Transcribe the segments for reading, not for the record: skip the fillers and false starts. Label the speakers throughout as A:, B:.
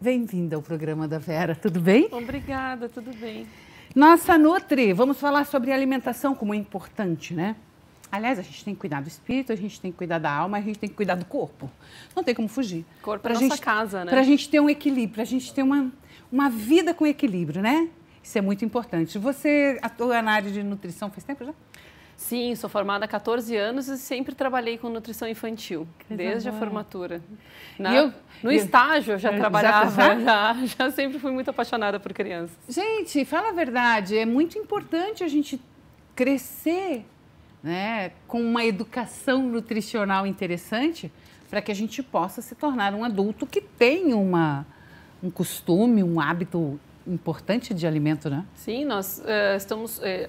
A: Bem-vinda ao programa da Vera, tudo bem?
B: Obrigada, tudo bem.
A: Nossa Nutri, vamos falar sobre alimentação, como é importante, né? Aliás, a gente tem que cuidar do espírito, a gente tem que cuidar da alma, a gente tem que cuidar do corpo. Não tem como fugir.
B: Corpo é nossa casa, né?
A: Para a gente ter um equilíbrio, para a gente ter uma vida com equilíbrio, né? Isso é muito importante. Você atua na área de nutrição faz tempo já?
B: Sim, sou formada há 14 anos e sempre trabalhei com nutrição infantil, desde a formatura. No estágio eu já trabalhava, já sempre fui muito apaixonada por crianças.
A: Gente, fala a verdade, é muito importante a gente crescer, né, com uma educação nutricional interessante para que a gente possa se tornar um adulto que tem um costume, um hábito importante de alimento, né?
B: Sim, nós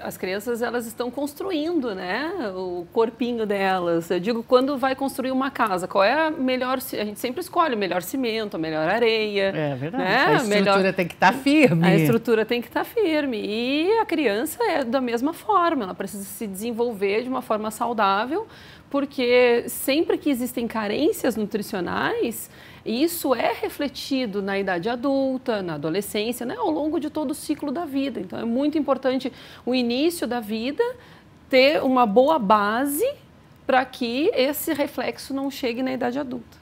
B: as crianças elas estão construindo, né, o corpinho delas. Eu digo, quando vai construir uma casa, qual é a melhor? A gente sempre escolhe o melhor cimento, a melhor areia.
A: É verdade.
B: Né?
A: A estrutura tem que estar firme.
B: A estrutura tem que estar firme. E a criança é da mesma forma. Ela precisa se desenvolver de uma forma saudável, porque sempre que existem carências nutricionais, isso é refletido na idade adulta, na adolescência, né, ao longo de todo o ciclo da vida. Então, é muito importante o início da vida ter uma boa base para que esse reflexo não chegue na idade adulta.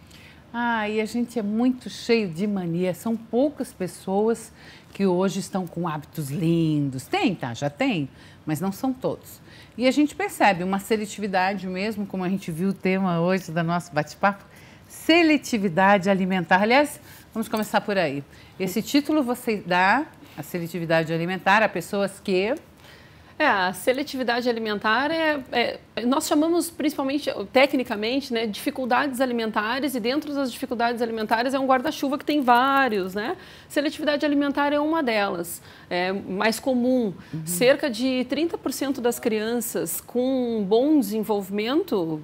A: E a gente é muito cheio de mania. São poucas pessoas que hoje estão com hábitos lindos. Tem, tá? Já tem, mas não são todos. E a gente percebe uma seletividade mesmo, como a gente viu o tema hoje do nosso bate-papo, seletividade alimentar. Aliás, vamos começar por aí. Esse título você dá, a seletividade alimentar, a pessoas que...
B: A seletividade alimentar nós chamamos principalmente, tecnicamente, né, dificuldades alimentares, e dentro das dificuldades alimentares é um guarda-chuva que tem vários, né? Seletividade alimentar é uma delas, é mais comum. Cerca de 30% das crianças com um bom desenvolvimento,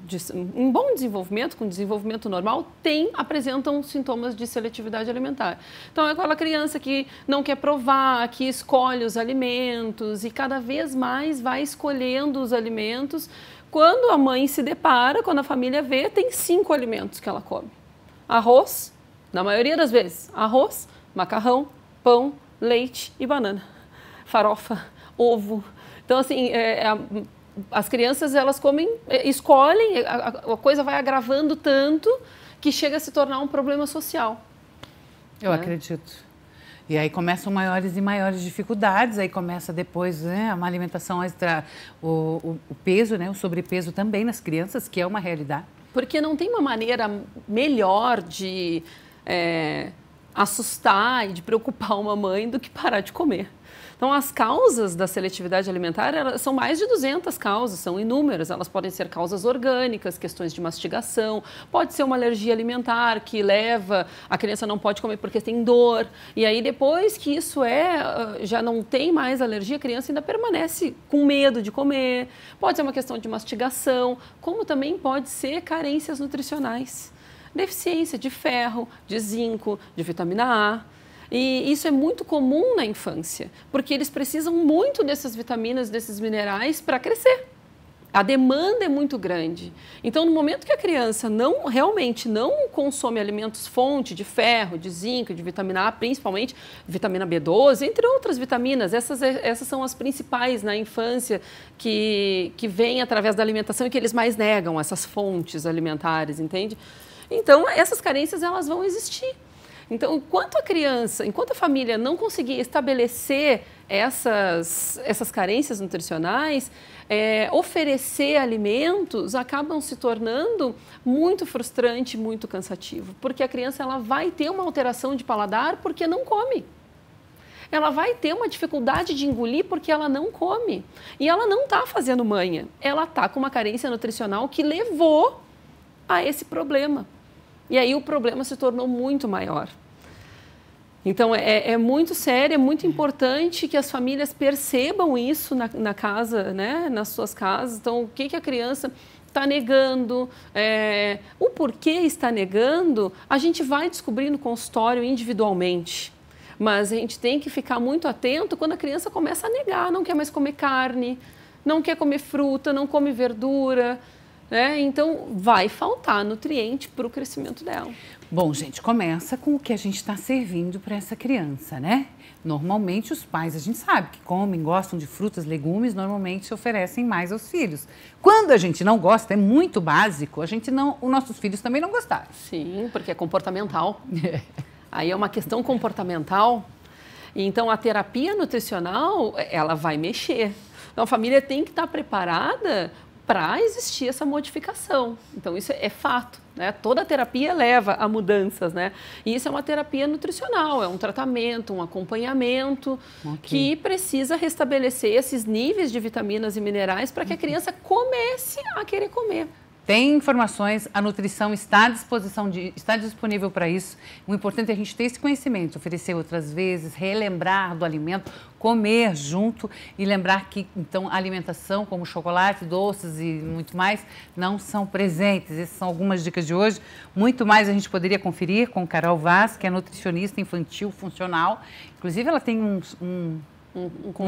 B: com desenvolvimento normal, apresentam sintomas de seletividade alimentar. Então, é aquela criança que não quer provar, que escolhe os alimentos e cada vez mais vai escolhendo os alimentos. Quando a mãe se depara, quando a família vê, tem 5 alimentos que ela come. Arroz, na maioria das vezes, arroz, macarrão, pão, leite e banana. Farofa, ovo. Então, assim, as crianças, elas comem, escolhem, a coisa vai agravando tanto que chega a se tornar um problema social.
A: Eu acredito. E aí começam maiores e maiores dificuldades, aí começa depois, né, uma alimentação extra, o peso, né, o sobrepeso também nas crianças, que é uma realidade.
B: Porque não tem uma maneira melhor de assustar e de preocupar uma mãe do que parar de comer. Então, as causas da seletividade alimentar são mais de 200 causas, são inúmeras. Elas podem ser causas orgânicas, questões de mastigação, pode ser uma alergia alimentar que leva, a criança não pode comer porque tem dor. E aí, depois que isso já não tem mais alergia, a criança ainda permanece com medo de comer. Pode ser uma questão de mastigação, como também pode ser carências nutricionais. Deficiência de ferro, de zinco, de vitamina A. E isso é muito comum na infância, porque eles precisam muito dessas vitaminas, desses minerais para crescer. A demanda é muito grande. Então, no momento que a criança realmente não consome alimentos fonte de ferro, de zinco, de vitamina A, principalmente vitamina B12, entre outras vitaminas, essas são as principais na infância que vêm através da alimentação e que eles mais negam, essas fontes alimentares, entende? Então, essas carências elas vão existir. Então, enquanto a família não conseguir estabelecer essas carências nutricionais, oferecer alimentos acabam se tornando muito frustrante, muito cansativo, porque a criança ela vai ter uma alteração de paladar porque não come. Ela vai ter uma dificuldade de engolir porque ela não come. E ela não está fazendo manha, ela está com uma carência nutricional que levou a esse problema. E aí o problema se tornou muito maior. Então, é muito sério, é muito importante que as famílias percebam isso na casa, né, nas suas casas. Então, o que a criança está negando, o porquê está negando, a gente vai descobrir no consultório individualmente. Mas a gente tem que ficar muito atento quando a criança começa a negar, não quer mais comer carne, não quer comer fruta, não come verdura. Então, vai faltar nutriente para o crescimento dela.
A: Bom, gente, começa com o que a gente está servindo para essa criança, né? Normalmente os pais, a gente sabe que comem, gostam de frutas, legumes, normalmente oferecem mais aos filhos. Quando a gente não gosta, é muito básico, os nossos filhos também não gostaram.
B: Sim, porque é comportamental. Aí é uma questão comportamental. Então a terapia nutricional, ela vai mexer. Então a família tem que estar preparada para existir essa modificação. Então isso é fato, né? Toda terapia leva a mudanças, né? E isso é uma terapia nutricional, é um tratamento, um acompanhamento que precisa restabelecer esses níveis de vitaminas e minerais para que a criança comece a querer comer.
A: Tem informações, a nutrição está à disposição, está disponível para isso. O importante é a gente ter esse conhecimento, oferecer outras vezes, relembrar do alimento, comer junto e lembrar que, então, a alimentação, como chocolate, doces e muito mais, não são presentes. Essas são algumas dicas de hoje. Muito mais a gente poderia conferir com Carol Vaz, que é nutricionista infantil funcional. Inclusive, ela tem um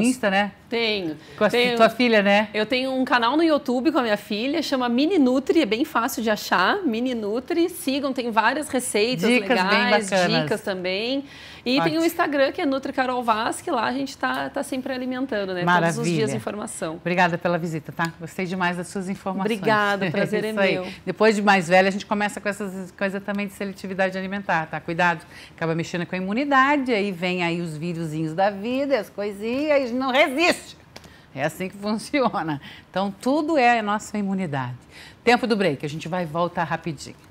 A: Insta, né?
B: Tenho.
A: Com a tua filha, né?
B: Eu tenho um canal no YouTube com a minha filha, chama Mini Nutri, é bem fácil de achar. Mini Nutri, sigam, tem várias receitas legais, dicas também. E tem o Instagram, que é Nutri Carol Vaz, que lá a gente tá sempre alimentando, né?
A: Maravilha.
B: Todos os dias informação.
A: Obrigada pela visita, tá? Gostei demais das suas informações.
B: Obrigada, o prazer é meu.
A: Depois de mais velha, a gente começa com essas coisas também de seletividade alimentar, tá? Cuidado, acaba mexendo com a imunidade, aí vem aí os vírusinhos da vida, as coisinhas, e a gente não resiste. É assim que funciona. Então, tudo é a nossa imunidade. Tempo do break, a gente vai voltar rapidinho.